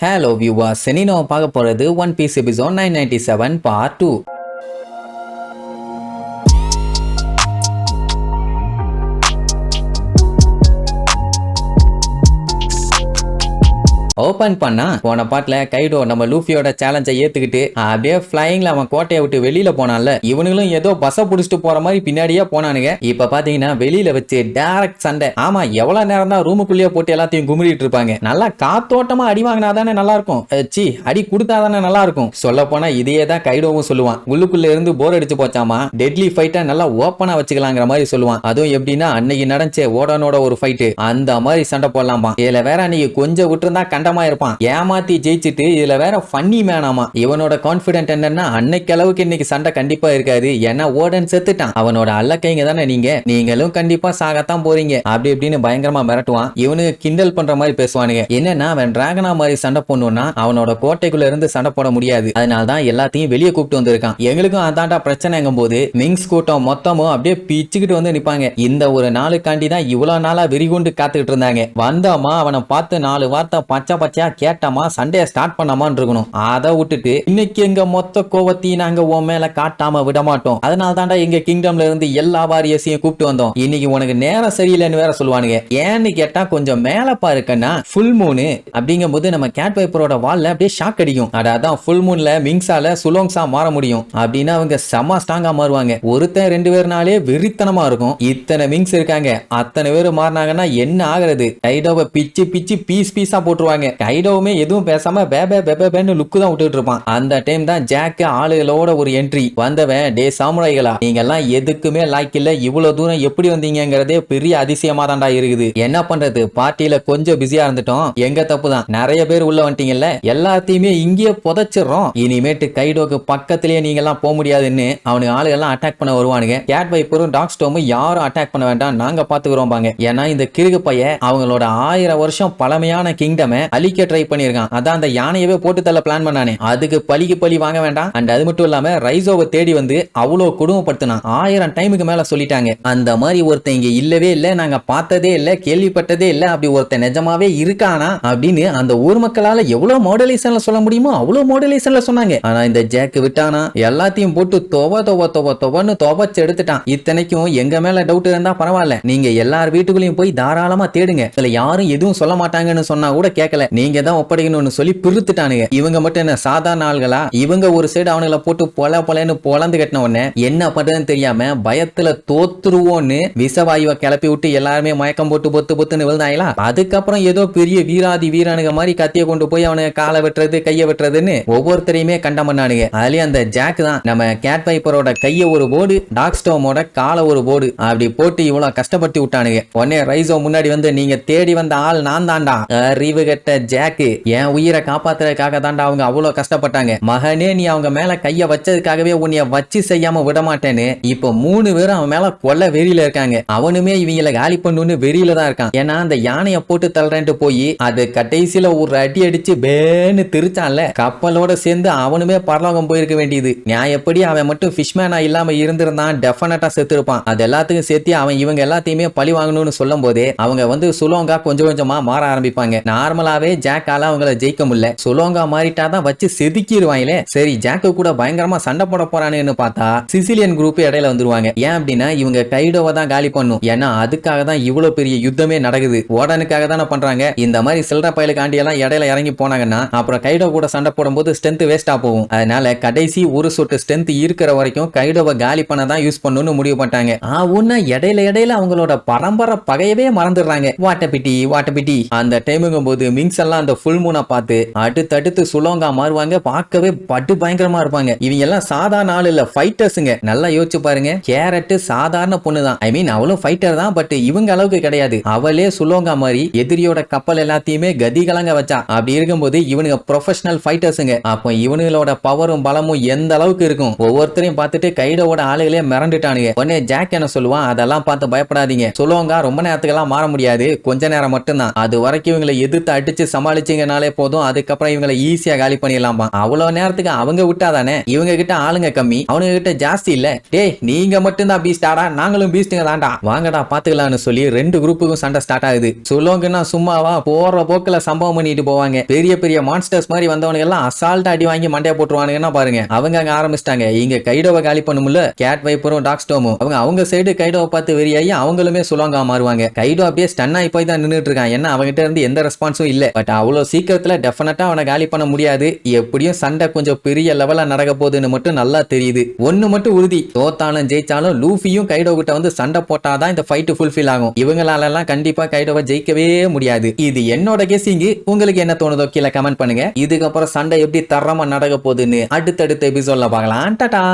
Hello viewers, இனி நம்ம பார்க்க போறது One Piece episode 997 part 2. Open பண்ணா போன பாட்டுல கைடோ நம்ம லூஃபியோட சேலஞ்சை ஏத்துக்கிட்டு அப்படியே பிளைங்ல அவன் கோட்டையை விட்டு வெளியில போனான்ல, இவனுங்களும் ஏதோ பஸ்ஸை புடிச்சிட்டு போற மாதிரி பின்னாடியே போனானுங்க. இப்ப பாத்தீங்கன்னா வெளியில வச்சு டைரக்ட் சண்டை. ஆமா, எவ்வளவு நேரம் தான் ரூமுக்குள்ளேயே போட்டு எல்லாத்தையும் குமிழிட்டு இருப்பாங்க. நல்லா காத்தோட்டமா அடி வாங்கினா தானே நல்லா இருக்கும், அடி கொடுத்தா தானே நல்லா இருக்கும். சொல்ல போனா இதையே தான் கைடோவும் சொல்லுவான். உள்ளுக்குள்ள இருந்து போர் அடிச்சு போச்சாமா, டெட்லி ஃபைட்டை நல்லா ஓப்பனா வச்சுக்கலாங்கிற மாதிரி சொல்லுவான். அதுவும் எப்படின்னா அன்னைக்கு நடந்துச்சே ஓடனோட ஒரு ஃபைட்டு, அந்த மாதிரி சண்டை போடலாமா. இதுல வேற அன்னைக்கு கொஞ்சம் விட்டுருந்தா கண்டமா இருப்பான், ஏமாத்தி ஜெயிச்சுட்டு இதுல வேற ஃபன்னி மேனாமா. இவனோட கான்பிடென்ட் என்னன்னா அன்னைக்கு அளவுக்கு இன்னைக்கு சண்டை கண்டிப்பா இருக்காது, ஏன்னா ஓடன் செத்துட்டான். அவனோட அல்லக்கைங்க தானே நீங்களும் கண்டிப்பா சாகத்தான் போறீங்க அப்படி இப்படின்னு பயங்கரமா மிரட்டுவான். இவனுக்கு கிண்டல் பண்ற மாதிரி பேசுவானுங்க. என்னன்னா அவன் டிராகனா மாதிரி சண்டை போடணும்னா அவனோட கோட்டைக்குள்ள இருந்து சண்டை போட முடியாது, அதனாலதான் எல்லாத்தையும் வெளியே கூப்பிட்டு வந்திருக்கான். எங்களுக்கும் அதான்டா பிரச்சனைங்கும் போது மிங்ஸ் கூட்டம் மொத்தமும் அப்படியே பிச்சுக்கிட்டு வந்து நிப்பாங்க. இந்த ஒரு நாளுக்காண்டி தான் இவ்வளவு நாளா வெறிகொண்டு காத்துக்கிட்டு இருந்தாங்க. வந்தாமா அவனை பார்த்து 4 வார்த்தை பச்சை பச்சையா கேட்டமா சண்டைய ஸ்டார்ட் பண்ணாமான்னு இருக்கணும். அதை விட்டுட்டு இன்னைக்கு எங்க மொத்த கோவத்தையும் நாங்க உன் மேல காட்டாம விட மாட்டோம், அதனால தாண்டா எங்க கிங்டம்ல இருந்து எல்லா வாரியஸையும் கூப்பிட்டு வந்தோம். இன்னைக்கு உனக்கு நேரம் சரியில்லைன்னு வேற சொல்லுவானுங்க. ஏன்னு கேட்டா கொஞ்சம் மேல பாருக்கன்னா ஃபுல் மூனு அப்படிங்கும் போது நம்ம கேட் வைப்பரோட வால்ல அப்படியே ஷாக் அடிக்கும். அதான் ஃபுல் மூன்ல மிங்ஸால சுலோங்ஸா மாற முடியும் அப்படின்னா அவங்க செம்ம ஸ்ட்ராங்கா மாறுவாங்க. ஒருத்தன் 2 பேர்னாலே வெறித்தனமா இருக்கும். இத்தனை மிங்ஸ் இருக்காங்க, அத்தனை பேர் மாறினாங்கன்னா என்ன ஆகுறது? கைடோவை பிச்சு பிச்சு பீஸ் பீஸா போட்டுருவாங்க. கைடோவுமே எதுவும் பேசாம பேபேன்னு லுக்கு தான் விட்டுட்டு இருப்பான். அந்த டைம் தான் ஜாக் ஆளுகளோட ஒரு என்ட்ரி. வந்தவன், டே சாமுராய்களா, நீங்க எல்லாம் எதுக்குமே லாய்க் இல்ல, இவ்வளவு தூரம் எப்படி வந்தீங்கிறதே பெரிய அதிசயமா தான்டா இருக்குது. என்ன பண்றது, பார்ட்டியில கொஞ்சம் பிஸியா இருந்துட்டோம், எங்க தப்பு தான். நிறைய பேர் உள்ள வந்துட்டீங்கல்ல, எல்லாத்தையுமே இங்கேயே புதைச்சிடறோம். இனிமேட்டு கைடோக்கு பக்கத்திலேயே நீங்க எல்லாம் போக முடியாதுன்னு அவனுக்கு ஆளுகள்லாம் அட்டாக் பண்ண வருவானுங்க. கேட் வைப்பரும் டாக் ஸ்டோமும் யாரும் அட்டாக் பண்ண வேண்டாம், நாங்க பாத்துக்கிறோம் பாங்க. ஏன்னா இந்த கிறுகு பைய அவங்களோட 1000 வருஷம் பழமையான கிங்டமை அழிக்க ட்ரை பண்ணிருக்கான். அதான் அந்த யானையவே போட்டு தள்ள பிளான் பண்ணானே, அதுக்கு பழி வாங்க வேண்டாம். அண்ட் அது மட்டும் இல்லாம ரைசோவை தேடி வந்து அவ்வளவு குடும்பப்படுத்தினான். 1000 டைமுக்கு மேல சொல்லிட்டாங்க. அந்த மாதிரி ஒருத்தன் இங்க இல்லவே இல்ல, நாங்க பார்த்ததே இல்ல, கேள்விப்பட்டதே இல்ல, அப்படி ஒருத்தன் நிஜமாவே இருக்கானா அப்படின்னு அந்த ஊர் மக்களால எவ்வளவு மாடுலேஷன்ல சொல்ல முடியுமோ அவ்வளவு மாடுலேஷன்ல சொன்னாங்க. ஆனா இந்த ஜாக் விட்டானா எல்லாத்தையும் போட்டு தொவன்னு துவச்சு எடுத்துட்டான். இத்தனைக்கும் எங்க மேல டவுட் இருந்தா பரவாயில்ல, நீங்க எல்லார் வீட்டுக்குள்ளேயும் போய் தாராளமா தேடுங்க, இதுல யாரும் எதுவும் சொல்ல மாட்டாங்கன்னு சொன்னா கூட கேட்கல, நீங்க தான் ஒப்படைக்கணும்னு சொல்லி பிரித்துட்டானுங்க. இவங்க மட்டும் என்ன சாதாரண ஆள்களா? இவங்க ஒரு சைடு அவனுங்களை போட்டு பொலன்னு பொலந்து கட்டின உடனே என்ன பண்றதுன்னு தெரியாம பயத்துல தோத்துருவோன்னு விஷவாயுவை கிளப்பி விட்டு எல்லாருமே மயக்கம் போட்டு பொத்துன்னு விழுந்தாங்களா. அதுக்கப்புறம் ஏதோ பெரிய வீரானுங்க மாதிரி கத்திய கொண்டு போய் அவனுக்கு காலை வெட்டுறது கையை வெட்டுறதுன்னு ஒவ்வொருத்தரையுமே கண்டம் பண்ணானுங்க. அதுலயும் அந்த ஜாக் தான் நம்ம கேட் வைப்பரோட கைய ஒரு போடு, டாக் ஸ்டோமோட காலை ஒரு போடு, அப்படி போட்டு இவ்வளவு கஷ்டப்பட்டு விட்டானுங்க. உடனே ரைசோ முன்னாடி வந்து, நீங்க தேடி வந்த ஆள் நான் தான்டா, அறிவு கட்ட ஜாக்கு, என் உயிரை காப்பாத்துறதுக்காக தாண்டா அவங்க அவ்வளவு கஷ்டப்பட்டாங்க. மகனே, நீ அவங்க மேல கைய வச்சதுக்காகவே உன்னைய வச்சு செய்யாம விட மாட்டேன்னு இப்போ 3 பேரும் அவன் மேல கொல்ல வெறியில இருக்காங்க. அவனுமே இவங்களை காலி பண்ணுன்னு வெறியில தான் இருக்கான். ஏன்னா அந்த யானையை போட்டு தள்ளுறேன்ட்டு போய் அது கடைசியில ஒரு அடி அடிச்சு பேன்னு திருச்சான்ல, கப்பலோட சேர்ந்து அவனுமே பரலோகம் போயிருக்க வேண்டியது. நியாயப்படி அவன் மட்டும் ஃபிஷ்மேனா இல்லாம இருந்திருந்தான் டெஃபினட்டா செத்துருப்பான். அது எல்லாத்துக்கும் சேர்த்து அவன் இவங்க எல்லாத்தையுமே பழி வாங்கணும்னு சொல்லும் போதே அவங்க வந்து சுலோங்கா கொஞ்சம் கொஞ்சமா மாற ஆரம்பிப்பாங்க. நார்மலாவே ஜாக்கால அவங்கள ஜெயிக்க முடியல, சுலோங்கா மாறிட்டாதான் வச்சு செதுக்கிடுவாங்களே. சரி, ஜாக்கு கூட பயங்கரமா சண்டை போட போறானுன்னு பார்த்தா சிசிலியன் குரூப் இடையில வந்துருவாங்க. ஏன் அப்படின்னா இவங்க கைடோவை தான் காலி பண்ணும், ஏன்னா அதுக்காக தான் இவ்வளவு பெரிய யுத்தமே நடக்குது. ஓடனுக்காக தானே பண்றாங்க. இந்த மாதிரி சில்லற பயலுக்காண்டி எல்லாம் இடையில இறங்கி போனாங்கன்னா அப்புறம் கைடோ கூட சண்டை போடும்போது ஸ்ட்ரென்த் வேஸ்டா போகும். அதனால கடைசி ஒரு சொட்டு ஸ்ட்ரென்த் இருக்கிற வரைக்கும் கைடோவை காலி பண்ண தான் யூஸ் பண்ணணும்னு முடிவு பண்ணிட்டாங்க. இடையில அவங்களோட பரம்பரை பகையவே மறந்துடுறாங்க. வாட்டபிட்டி அந்த டைமுங்கும் போது மிங்ஸ் எல்லாம் அந்த ஃபுல் மூனை பார்த்து அடுத்தடுத்து சுலோங்கா மாறுவாங்க. பார்க்கவே பட்டு பயங்கரமா இருப்பாங்க. இவங்க எல்லாம் சாதாரண ஆள் இல்ல, ஃபைட்டர்ஸுங்க. நல்லா யோசிச்சு பாருங்க, கேரட் சாதாரண பொண்ணு தான், ஐ மீன் அவளும் ஃபைட்டர் தான், பட் இவங்க அளவுக்கு கிடையாது. அவளே சுலோங்கா மாதிரி எதிரியோட கப்பல் எல்லாத்தையுமே கதி கலங்க வச்சா. அப்படி இருக்கும்போது இவனுங்க ப்ரொஃபஷனல் ஃபைட்டர்ஸுங்க. அப்போ இவனுங்களோட பவரும் பலமும் எந்த அளவுக்கு இருக்கும்? ஒவ்வொருத்தரையும் பார்த்துட்டு கைடோட ஆளுகளே மிரண்டுட்டானுங்க. உடனே ஜாக் என்ன சொல்லுவான், அதெல்லாம் பார்த்து பயப்படாதீங்க, சுலோங்கா ரொம்ப நேரத்துக்கெல்லாம் மாற முடியாது, கொஞ்ச நேரம் மட்டும்தான், அது வரைக்கும் இவங்களை எதிர்த்து அடிச்சு அடிச்சு சமாளிச்சிங்கனாலே போதும், அதுக்கப்புறம் இவங்களை ஈஸியா காலி பண்ணிடலாமா. அவ்வளவு நேரத்துக்கு அவங்க விட்டாதானே, இவங்க கிட்ட ஆளுங்க கம்மி, அவனுங்க கிட்ட ஜாஸ்தி இல்ல. டேய் நீங்க மட்டும் தான் பீஸ்டாடா, நாங்களும் பீஸ்டுங்க தான்டா, வாங்கடா பாத்துக்கலாம்னு சொல்லி 2 குரூப்புக்கும் சண்டை ஸ்டார்ட் ஆகுது. சொல்லுவாங்கன்னா சும்மாவா, போற போக்குல சம்பவம் பண்ணிட்டு போவாங்க. பெரிய பெரிய மான்ஸ்டர்ஸ் மாதிரி வந்தவனுங்க எல்லாம் அசால்ட்டா அடி வாங்கி மண்டைய போட்டுருவானுங்கன்னா பாருங்க. அவங்க அங்க ஆரம்பிச்சிட்டாங்க. இங்க கைடோவை காலி பண்ணும்ல கேட் வைப்பரும் டாக் ஸ்டோமும், அவங்க சைடு கைடோவை பார்த்து வெறியாகி அவங்களுமே சொல்லுவாங்க மாறுவாங்க. கைடோ அப்படியே ஸ்டன் ஆகி போய் தான் நின்றுட்டு இருக்கான். ஏன்னா அவங்ககிட்ட இருந்து எந்த ரெஸ்பான்ஸும் இல்ல. பட் அவ்வளவு சீக்கிரத்துல டெஃபினட்டா அவனை காலி பண்ண முடியாது. எப்படியும் சண்டை கொஞ்சம் பெரிய லெவலா நடக்க போகுதுன்னு மட்டும் நல்லா தெரியுது. ஒண்ணு மட்டும் உறுதி, தோத்தாலும் ஜெயிச்சாலும் லூஃபியும் கைடோ கிட்ட வந்து சண்டை போட்டாதான் இந்த ஃபைட் ஃபுல்ஃபில் ஆகும். இவங்களால எல்லாம் கண்டிப்பா கைடோவை ஜெயிக்கவே முடியாது. இது என்னோட கெஸ்ஸிங். உங்களுக்கு என்ன தோணுதோ கீழே கமெண்ட் பண்ணுங்க. இதுக்கப்புறம் சண்டை எப்படி தரமா நடக்க போகுதுன்னு அடுத்தடுத்த எபிசோட்ல பார்க்கலாம். டாடா.